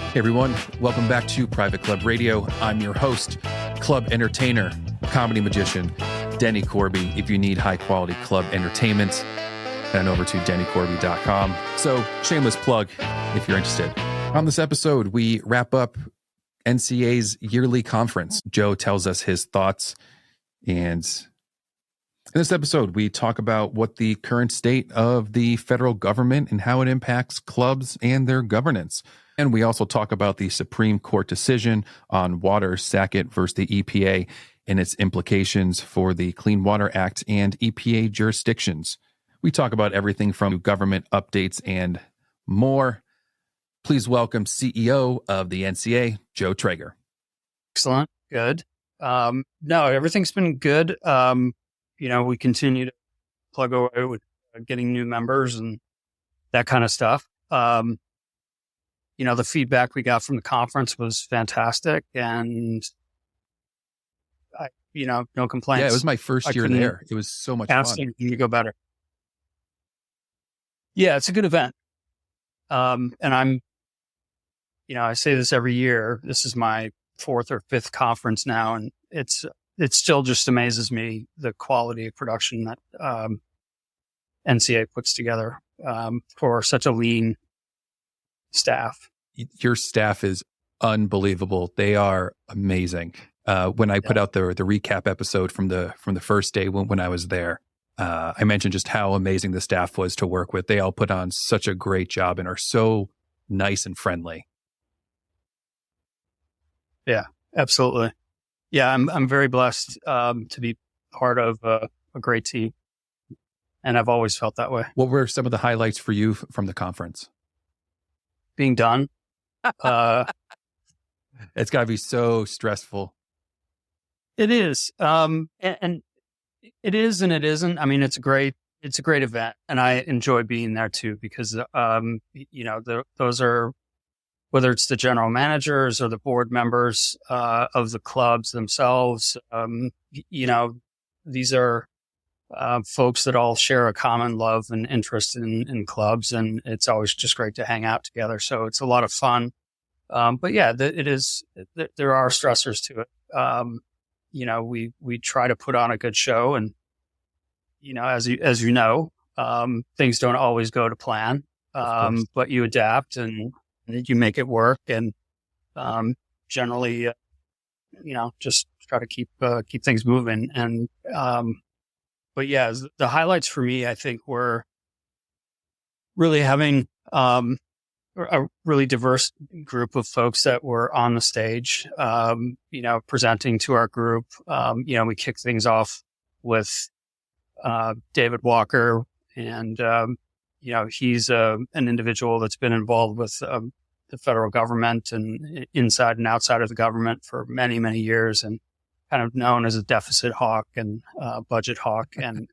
Hey everyone, welcome back to Private Club Radio. I'm your host, club entertainer, comedy magician, Denny Corby. If you need high quality club entertainment, head on over to dennycorby.com. So shameless plug if you're interested. On this episode, we wrap up NCA's yearly conference. Joe tells us his thoughts, and in this episode, we talk about what the current state of the federal government and how it impacts clubs and their governance. And we also talk about the Supreme Court decision on water, Sacket versus the EPA, and its implications for the Clean Water Act and EPA jurisdictions. We talk about everything from government updates and more. Please welcome CEO of the NCA, Joe Traeger. Excellent. Good. No, everything's been good. We continue to plug away with getting new members and that kind of stuff. The feedback we got from the conference was fantastic, and no complaints. Yeah, it was my first year there. It was so much fun. You go better. Yeah, it's a good event. And I'm, I say this every year. This is my fourth or fifth conference now, and it still just amazes me the quality of production that NCA puts together for such a lean staff. Your staff is unbelievable. They are amazing. When I put out the recap episode from the first day when I was there, I mentioned just how amazing the staff was to work with. They all put on such a great job and are so nice and friendly. Yeah, absolutely. Yeah, I'm very blessed to be part of a great team, and I've always felt that way. What were some of the highlights for you from the conference? Being done. It's got to be so stressful. It is, and it is, and it isn't. I mean, it's a great event, and I enjoy being there too because those are, whether it's the general managers or the board members of the clubs themselves. These are folks that all share a common love and interest in clubs, and it's always just great to hang out together. So it's a lot of fun. But yeah, it is. There are stressors to it. We try to put on a good show, and as you know, things don't always go to plan. But you adapt and you make it work, and generally, just try to keep things moving. And but yeah, the highlights for me, I think, were really having a really diverse group of folks that were on the stage, presenting to our group. We kicked things off with David Walker, and he's an individual that's been involved with the federal government and inside and outside of the government for many, many years, and kind of known as a deficit hawk and budget hawk. And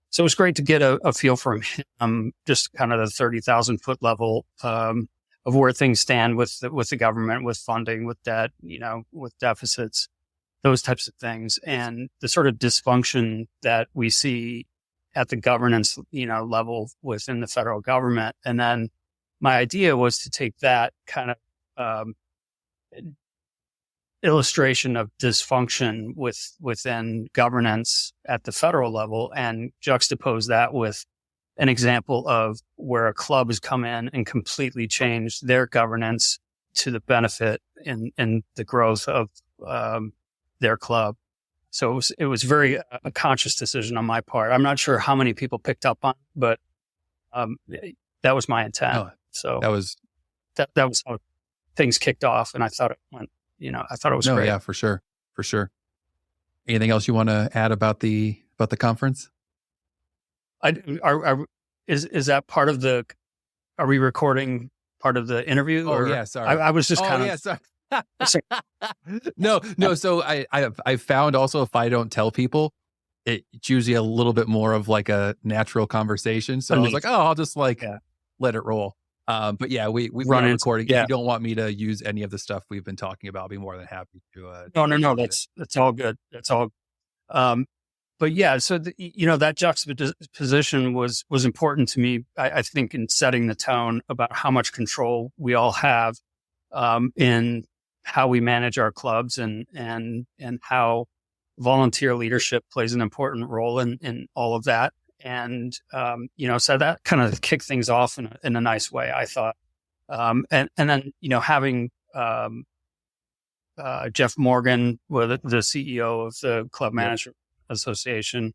so it was great to get a feel from him, just kind of the 30,000 foot level of where things stand with the government, with funding, with debt, with deficits, those types of things, and the sort of dysfunction that we see at the governance, level within the federal government. And then my idea was to take that kind of illustration of dysfunction within governance at the federal level and juxtapose that with an example of where a club has come in and completely changed their governance to the benefit in the growth of their club. So it was very a conscious decision on my part. I'm not sure how many people picked up on, but that was my intent. Oh, so that was how things kicked off, and I thought it went. I thought it was great. Yeah, for sure. Anything else you want to add about the conference? Is that part of the? Are we recording part of the interview? Oh, yeah, sorry. I was just kind of. Yeah, sorry. No. So I found also, if I don't tell people, it's usually a little bit more of like a natural conversation. So I was like, I'll just let it roll. But yeah, we run recording. Yeah. If you don't want me to use any of the stuff we've been talking about, I'll be more than happy to. No. That's all good. That's all. But yeah, so that juxtaposition was important to me. I think in setting the tone about how much control we all have in how we manage our clubs and how volunteer leadership plays an important role in all of that. And, so that kind of kicked things off in a nice way, I thought. And then, having, Jeff Morgan, the CEO of the Club Management Association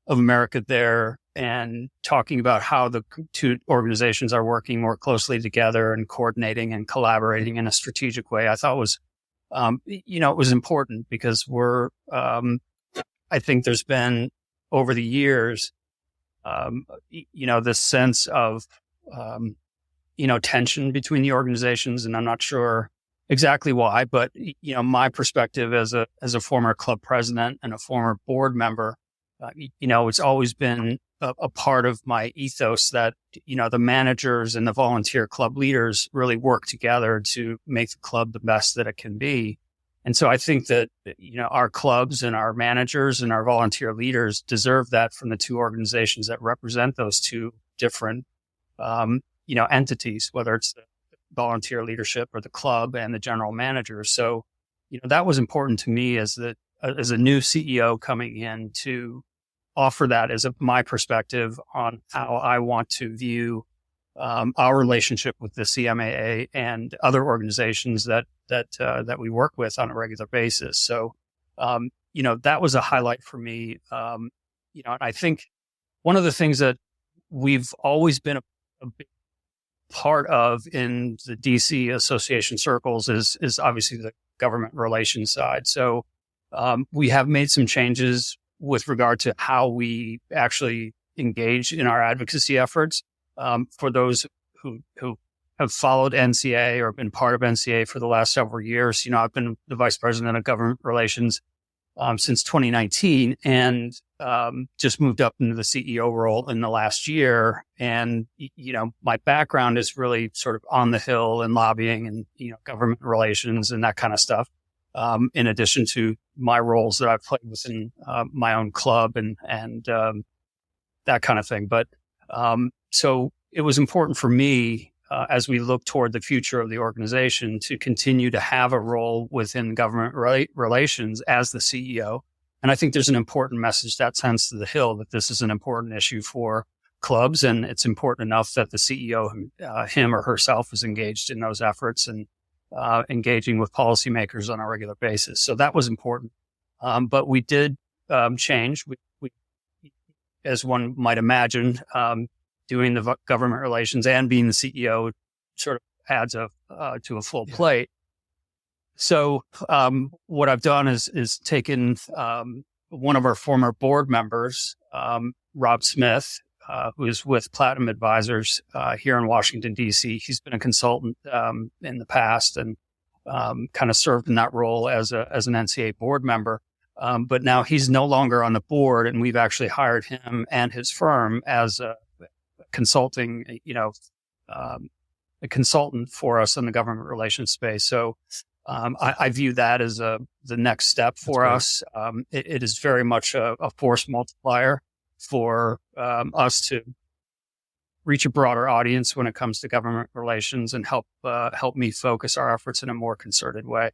of America there, and talking about how the two organizations are working more closely together and coordinating and collaborating in a strategic way, I thought was, it was important because I think there's been over the years, this sense of, tension between the organizations, and I'm not sure exactly why, but, my perspective as a former club president and a former board member, it's always been a part of my ethos that, the managers and the volunteer club leaders really work together to make the club the best that it can be. And so I think that, our clubs and our managers and our volunteer leaders deserve that from the two organizations that represent those two different, entities, whether it's the volunteer leadership or the club and the general manager. So, that was important to me as a new CEO coming in to offer that as my perspective on how I want to view our relationship with the CMAA and other organizations that we work with on a regular basis. So, that was a highlight for me. And I think one of the things that we've always been a big part of in the DC association circles is obviously the government relations side. So, we have made some changes with regard to how we actually engage in our advocacy efforts. For those who have followed NCA or been part of NCA for the last several years, I've been the vice president of government relations since 2019, and just moved up into the CEO role in the last year. And my background is really sort of on the Hill and lobbying and government relations and that kind of stuff. In addition to my roles that I've played within my own club and that kind of thing. But so it was important for me as we look toward the future of the organization to continue to have a role within government relations as the CEO. And I think there's an important message that sends to the Hill that this is an important issue for clubs, and it's important enough that the CEO, him or herself, is engaged in those efforts and engaging with policymakers on a regular basis. So that was important. But we did change. We, as one might imagine, doing the government relations and being the CEO sort of adds to a full plate. So what I've done is taken one of our former board members, Rob Smith, who is with Platinum Advisors here in Washington, D.C. He's been a consultant in the past and kind of served in that role as an NCA board member. But now he's no longer on the board, and we've actually hired him and his firm as a consulting, a consultant for us in the government relations space. So I view that as the next step for us. It is very much a force multiplier for us to reach a broader audience when it comes to government relations and help me focus our efforts in a more concerted way.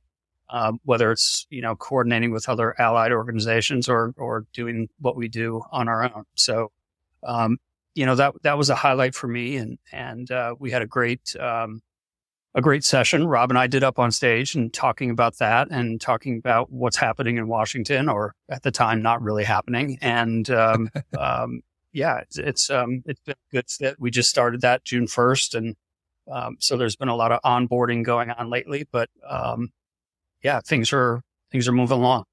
Whether it's, coordinating with other allied organizations or doing what we do on our own. So, that was a highlight for me, and we had a great session. Rob and I did up on stage and talking about that and talking about what's happening in Washington, or at the time, not really happening. And, it's been a good fit. We just started that June 1st. And, so there's been a lot of onboarding going on lately, but, things are moving along.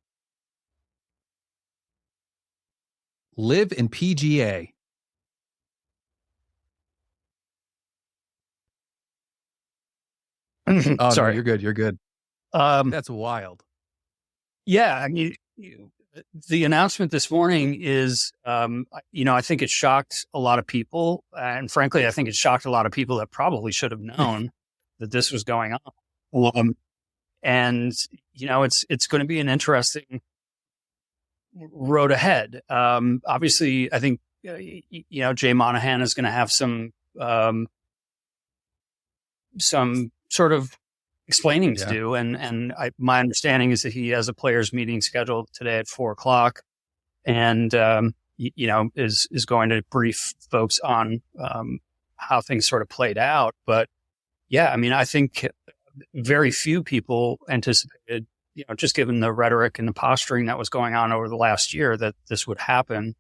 Live in PGA. Oh, Sorry. No, you're good. You're good. That's wild. Yeah. I mean, the announcement this morning is, I think it shocked a lot of people. And frankly, I think it shocked a lot of people that probably should have known that this was going on. And, it's going to be an interesting road ahead. Obviously, I think, Jay Monahan is going to have some sort of explaining to do. And my understanding is that he has a players meeting scheduled today at 4:00, and is going to brief folks on how things sort of played out. But yeah, I mean, I think very few people anticipated, just given the rhetoric and the posturing that was going on over the last year, that this would happen.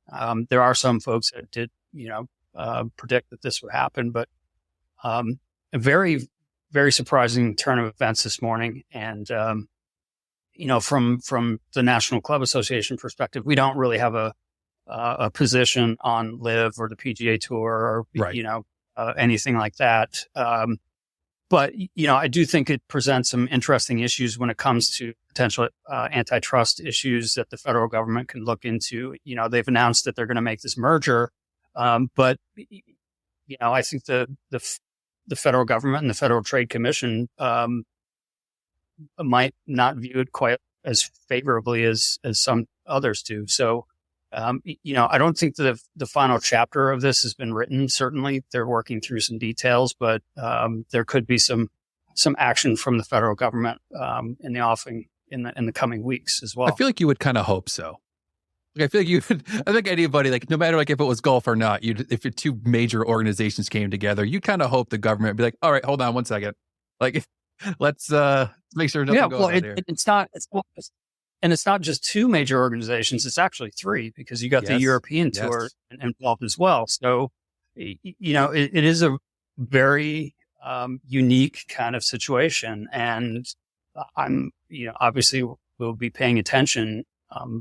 There are some folks that did, predict that this would happen, but a very, very surprising turn of events this morning. And, from the National Club Association perspective, we don't really have a position on LIV or the PGA Tour or, anything like that. But, I do think it presents some interesting issues when it comes to potential antitrust issues that the federal government can look into. They've announced that they're going to make this merger. But, I think the federal government and the Federal Trade Commission might not view it quite as favorably as some others do. So, I don't think the final chapter of this has been written. Certainly, they're working through some details, but there could be some action from the federal government in the offing in the coming weeks as well. I feel like you would kind of hope so. Like, I feel like you would. I think anybody, like, no matter like if it was golf or not, if your two major organizations came together, you kind of hope the government would be like, all right, hold on one second, like let's make sure nothing goes on here. And it's not just two major organizations; it's actually three, because you got the European Tour involved as well. So, it is a very unique kind of situation, and I'm, obviously we'll be paying attention,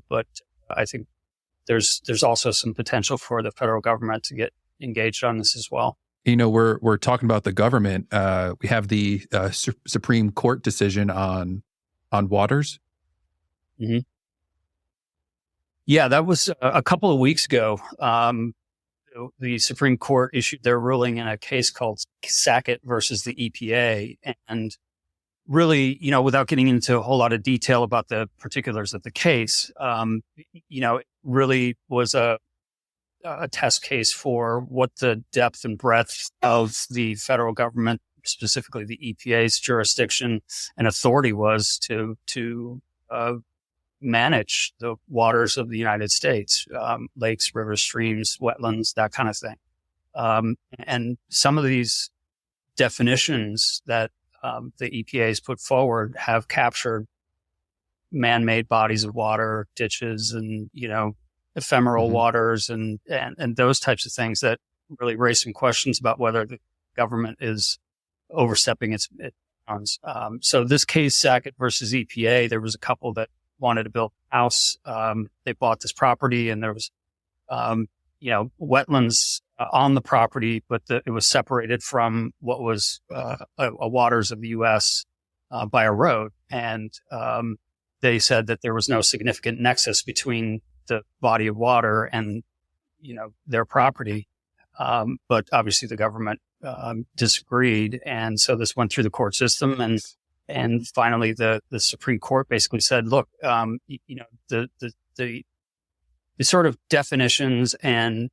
but I think there's also some potential for the federal government to get engaged on this as well. We're talking about the government. We have the Supreme Court decision on waters. Mm-hmm. Yeah, that was a couple of weeks ago. The Supreme Court issued their ruling in a case called Sacket versus the EPA. And really, without getting into a whole lot of detail about the particulars of the case, it really was a test case for what the depth and breadth of the federal government, specifically the EPA's jurisdiction and authority was to manage the waters of the United States, lakes, rivers, streams, wetlands, that kind of thing. And some of these definitions that the EPA has put forward have captured man-made bodies of water, ditches, and, ephemeral waters and those types of things that really raise some questions about whether the government is overstepping its bounds. So this case, Sacket versus EPA, there was a couple that wanted to build a house. They bought this property, and there was, wetlands on the property, but it was separated from what was waters of the U.S. By a road. And they said that there was no significant nexus between the body of water and, their property. But obviously the government disagreed, and so this went through the court system, and finally, the Supreme Court basically said, look, the sort of definitions and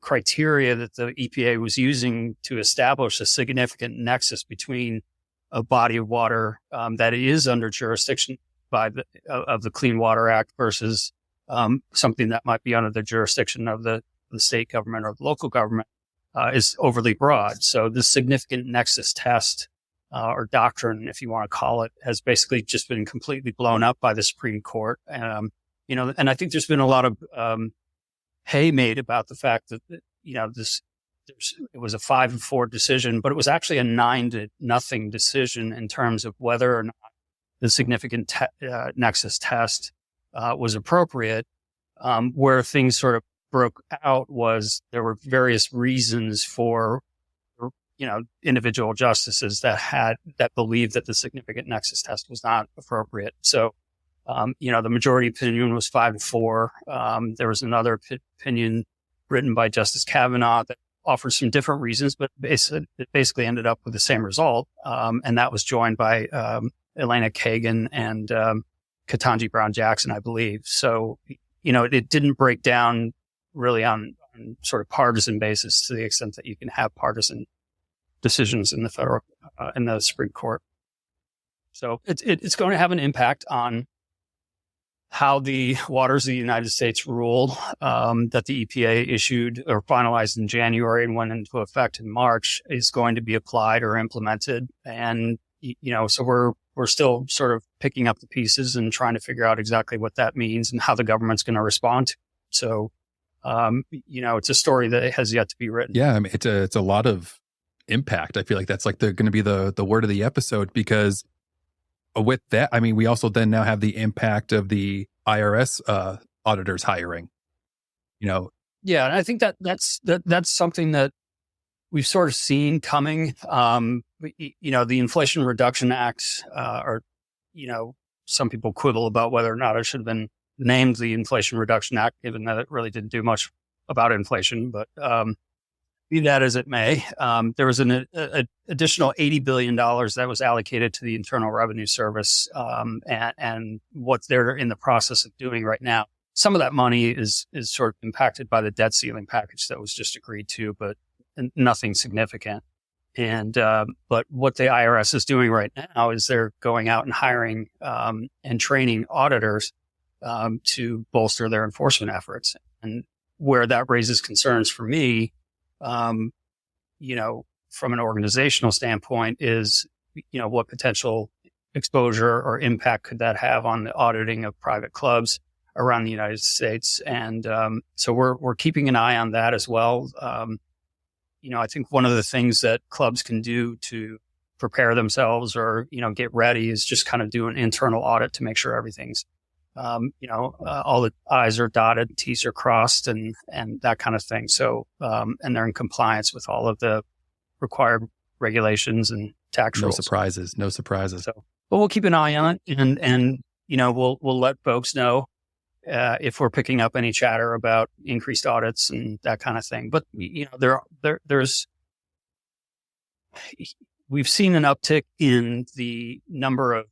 criteria that the EPA was using to establish a significant nexus between a body of water that is under jurisdiction of the Clean Water Act versus something that might be under the jurisdiction of the state government or the local government is overly broad. So the significant nexus test or doctrine, if you want to call it, has basically just been completely blown up by the Supreme Court. And I think there's been a lot of hay made about the fact that, it was a 5-4 decision, but it was actually a 9-0 decision in terms of whether or not the significant nexus test was appropriate. Where things sort of broke out was there were various reasons for individual justices that believed that the significant nexus test was not appropriate. So, the majority opinion was 5-4. There was another opinion written by Justice Kavanaugh that offered some different reasons, but it basically ended up with the same result. And that was joined by Elena Kagan and Ketanji Brown Jackson, I believe. So, it didn't break down really on sort of partisan basis to the extent that you can have partisan decisions in the Supreme Court. So it's going to have an impact on how the waters of the United States rule that the EPA issued or finalized in January and went into effect in March is going to be applied or implemented. And, so we're still sort of picking up the pieces and trying to figure out exactly what that means and how the government's going to respond to it. So, it's a story that has yet to be written. Yeah, I mean, it's a lot of impact. I feel like that's like going to be the word of the episode, because with that, I mean, we also then now have the impact of the IRS auditors hiring. Yeah, and I think that's something that we've sort of seen coming. The Inflation Reduction Act, or some people quibble about whether or not it should have been named the Inflation Reduction Act, given that it really didn't do much about inflation. But be that as it may, there was an additional $80 billion that was allocated to the Internal Revenue Service, and what they're in the process of doing right now. Some of that money is sort of impacted by the debt ceiling package that was just agreed to, but nothing significant. And but what the IRS is doing right now is they're going out and hiring and training auditors to bolster their enforcement efforts. And where that raises concerns for me, from an organizational standpoint, is, what potential exposure or impact could that have on the auditing of private clubs around the United States? And so we're keeping an eye on that as well. I think one of the things that clubs can do to prepare themselves or, get ready is just kind of do an internal audit to make sure everything's, all the I's are dotted, T's are crossed, and that kind of thing. So, and they're in compliance with all of the required regulations and tax rules. No surprises. So, but we'll keep an eye on it, and we'll let folks know if we're picking up any chatter about increased audits and that kind of thing. But there's we've seen an uptick in the number of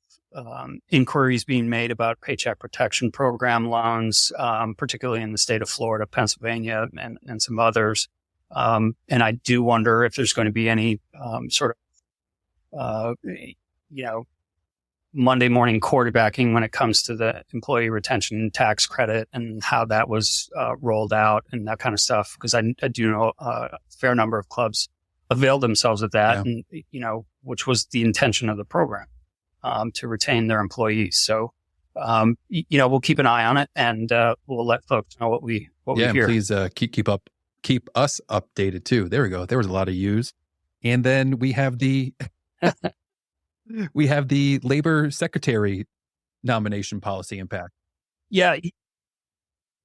inquiries being made about Paycheck Protection Program loans, particularly in the state of Florida, Pennsylvania, and some others. And I do wonder if there's going to be any sort of, Monday morning quarterbacking when it comes to the employee retention tax credit and how that was rolled out and that kind of stuff. Because I do know a fair number of clubs availed themselves of that, and which was the intention of the program. To retain their employees. So, we'll keep an eye on it, and we'll let folks know what we hear. Yeah, please keep us updated too. There we go. There was a lot of U's. And then we have the labor secretary nomination policy impact. Yeah.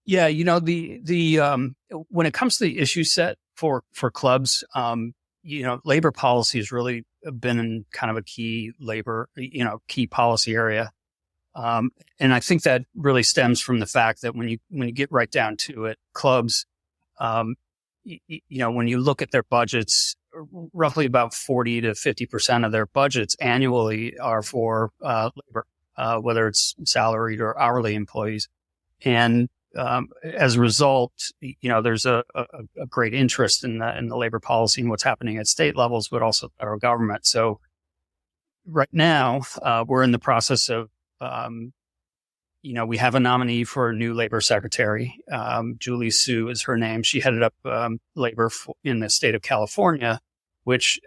The when it comes to the issue set for clubs, labor policy has really been in kind of a key policy area. And I think that really stems from the fact that when you get right down to it, clubs, when you look at their budgets, roughly about 40 to 50% of their budgets annually are for labor, whether it's salaried or hourly employees. And as a result, there's a great interest in the labor policy and what's happening at state levels, but also federal government. So right now, we're in the process of, we have a nominee for a new labor secretary. Julie Sue is her name. She headed up labor in the state of California, which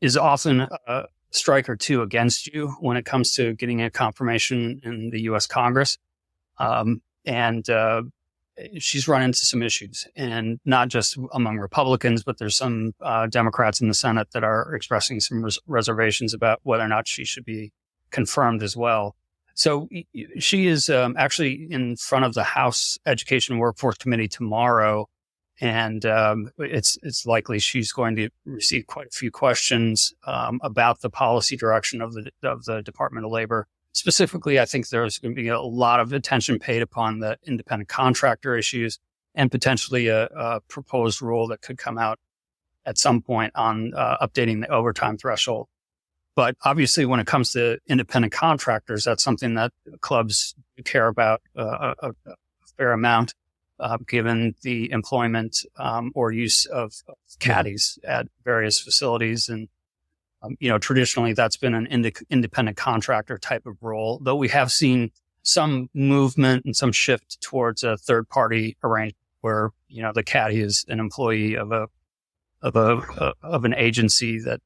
is often a strike or two against you when it comes to getting a confirmation in the U.S. Congress. And she's run into some issues, and not just among Republicans, but there's some Democrats in the Senate that are expressing some reservations about whether or not she should be confirmed as well. So she is actually in front of the House Education and Workforce Committee tomorrow, and it's likely she's going to receive quite a few questions about the policy direction of the Department of Labor. Specifically, I think there's going to be a lot of attention paid upon the independent contractor issues and potentially a proposed rule that could come out at some point on updating the overtime threshold. But obviously, when it comes to independent contractors, that's something that clubs care about a fair amount, given the employment or use of caddies at various facilities. And Traditionally that's been an independent contractor type of role, though we have seen some movement and some shift towards a third party arrangement where, the caddy is an employee of an agency that,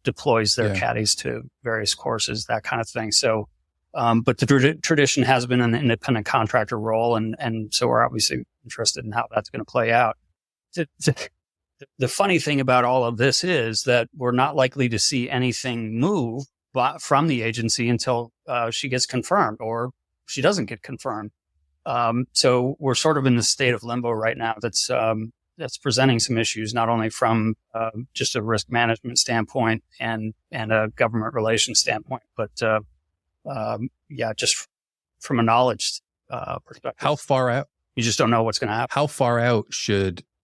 deploys their caddies to various courses, that kind of thing. So, but the tradition has been an independent contractor role. And so we're obviously interested in how that's going to play out. The funny thing about all of this is that we're not likely to see anything move from the agency until she gets confirmed or she doesn't get confirmed. So we're sort of in the state of limbo right now. That's presenting some issues, not only from just a risk management standpoint and a government relations standpoint, but just from a knowledge perspective. How far out? You just don't know what's going to happen. How far out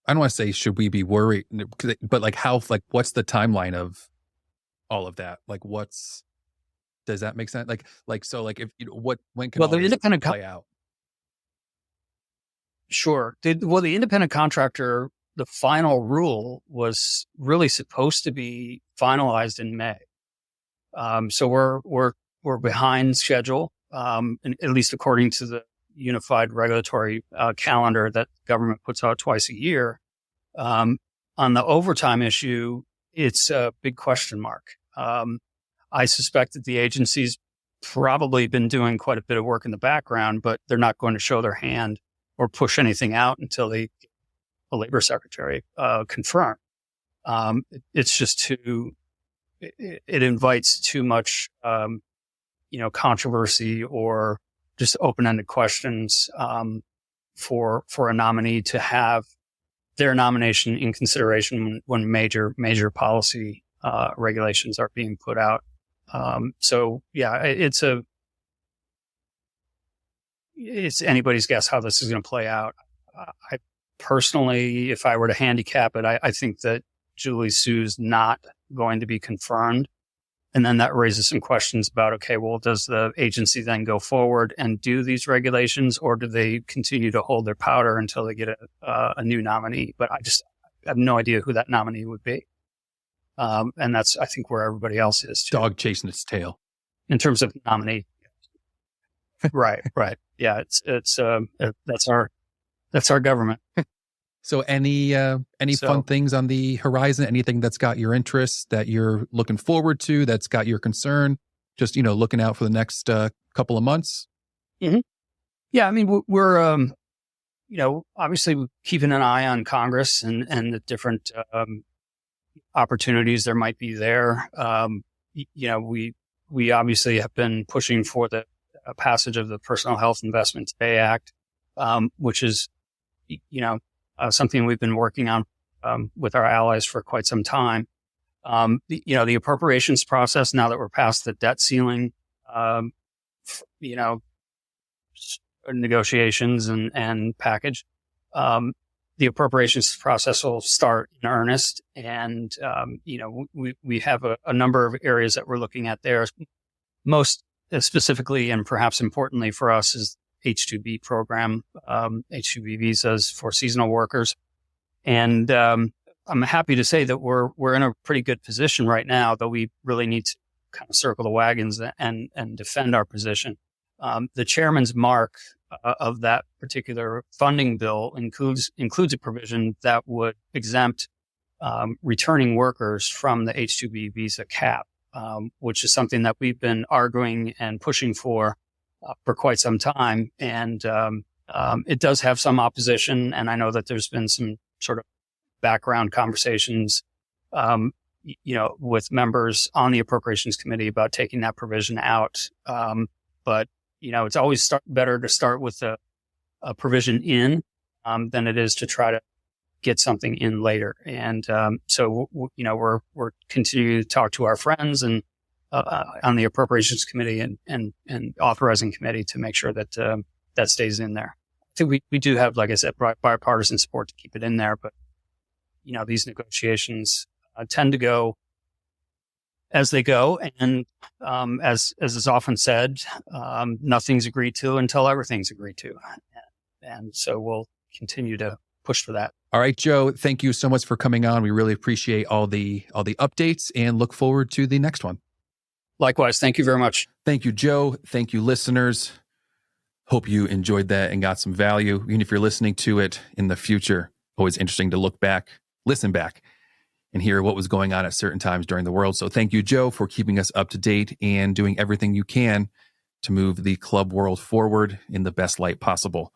I don't want to say should we be worried, but what's the timeline of all of that? Does that make sense? When can the independent play out? Sure. The independent contractor, the final rule was really supposed to be finalized in May. So we're behind schedule, at least according to the unified regulatory calendar that government puts out twice a year. On the overtime issue, it's a big question mark. I suspect that the agency's probably been doing quite a bit of work in the background, but they're not going to show their hand or push anything out until the labor secretary confirm. It's just it invites too much, controversy or just open-ended questions for a nominee to have their nomination in consideration when major policy regulations are being put out. It's anybody's guess how this is going to play out. I personally, if I were to handicap it, I think that Julie Sue's not going to be confirmed. And then that raises some questions about, okay, well, does the agency then go forward and do these regulations, or do they continue to hold their powder until they get a new nominee? But I have no idea who that nominee would be. And that's, I think, where everybody else is too. Dog chasing its tail. In terms of nominee. Right. Yeah. That's our government. So any fun things on the horizon? Anything that's got your interest that you're looking forward to, that's got your concern? Just, looking out for the next couple of months? Mm-hmm. Yeah. I mean, we're, obviously keeping an eye on Congress and the different opportunities there might be there. We obviously have been pushing for the passage of the Personal Health Investment Pay Act, which is, something we've been working on with our allies for quite some time. The appropriations process, now that we're past the debt ceiling, negotiations and package, the appropriations process will start in earnest. And, we have a number of areas that we're looking at there. Most specifically, and perhaps importantly for us, is H-2B program, H-2B visas for seasonal workers. And I'm happy to say that we're in a pretty good position right now, though we really need to kind of circle the wagons and defend our position. The chairman's mark of that particular funding bill includes a provision that would exempt returning workers from the H-2B visa cap, which is something that we've been arguing and pushing for quite some time. And it does have some opposition. And I know that there's been some sort of background conversations, with members on the Appropriations Committee about taking that provision out. But it's always better to start with a provision in than it is to try to get something in later. And so we're continuing to talk to our friends and on the Appropriations Committee and Authorizing Committee to make sure that that stays in there. I think we do have, like I said, bipartisan support to keep it in there, but these negotiations tend to go as they go, and as is often said, nothing's agreed to until everything's agreed to, and so we'll continue to push for that. All right, Joe, thank you so much for coming on. We really appreciate all the updates and look forward to the next one. Likewise. Thank you very much. Thank you, Joe. Thank you, listeners. Hope you enjoyed that and got some value. Even if you're listening to it in the future, always interesting to look back, listen back, and hear what was going on at certain times during the world. So thank you, Joe, for keeping us up to date and doing everything you can to move the club world forward in the best light possible.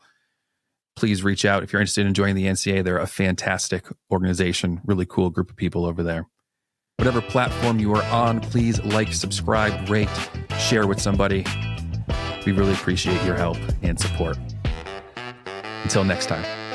Please reach out if you're interested in joining the NCA. They're a fantastic organization, really cool group of people over there. Whatever platform you are on, please like, subscribe, rate, share with somebody. We really appreciate your help and support. Until next time.